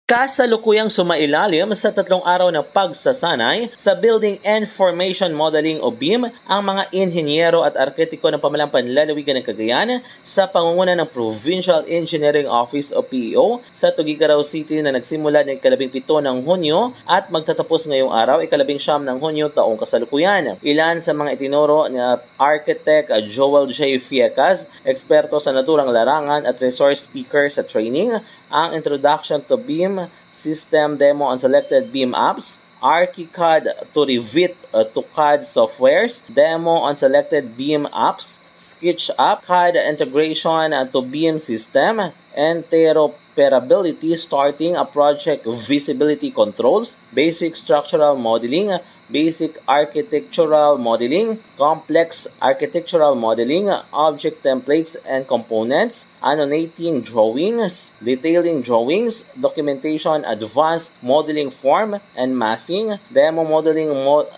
Kasalukuyang sumailalim sa 3 araw na pagsasanay sa Building Information Modeling o BIM ang mga inhinyero at arkitiko ng Pamahalang Panlalawigan ng Cagayan sa pangunguna ng Provincial Engineering Office o PEO sa Tuguegarao City na nagsimula ng 17 ng Hunyo at magtatapos ngayong araw 19 ng Hunyo taong kasalukuyan. Ilan sa mga itinuro ni Architect Joel J. Fiecas, eksperto sa naturang larangan at resource speaker sa training, ang Introduction to BIM System Demo on Selected BIM Apps, ArchiCAD to Revit to CAD Softwares, Demo on Selected BIM Apps, SketchUp, CAD Integration to BIM System, Interoperability starting a project visibility controls, Basic Structural Modeling, Basic Architectural Modeling, Complex Architectural Modeling, Object Templates and Components, Annotating Drawings, Detailing Drawings, Documentation Advanced Modeling Form and Massing, Demo Modeling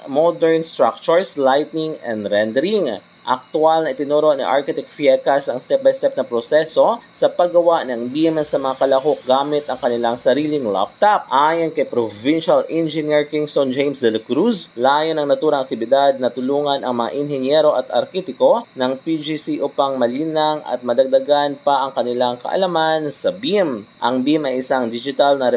Modern Structures, Lighting and Rendering. Aktual na itinuro ni Architect Fiecas ang step-by-step na proseso sa paggawa ng BIM sa mga kalahok gamit ang kanilang sariling laptop. Ayon kay Provincial Engineer Kingston James de la Cruz, layon ng naturang aktibidad na tulungan ang mga inhinyero at arkitiko ng PGC upang malinang at madagdagan pa ang kanilang kaalaman sa BIM. Ang BIM ay isang digital na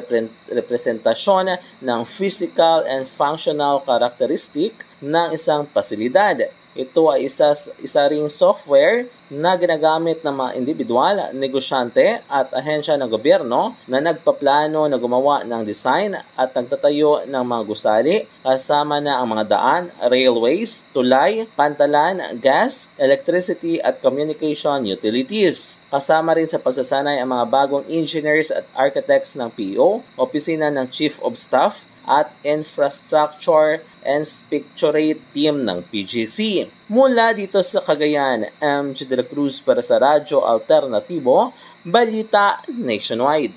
representasyon ng physical and functional characteristic ng isang pasilidad. Ito ay isa ring software na ginagamit ng mga individual, negosyante at ahensya ng gobyerno na nagpaplano na gumawa ng design at nagtatayo ng mga gusali kasama na ang mga daan, railways, tulay, pantalan, gas, electricity at communication utilities. Kasama rin sa pagsasanay ang mga bagong engineers at architects ng PEO, Opisina ng Chief of Staff, at Infrastructure Inspectorate Team ng PGC. Mula dito sa Cagayan, MJ de la Cruz para sa Radyo Alternatibo, Balita Nationwide.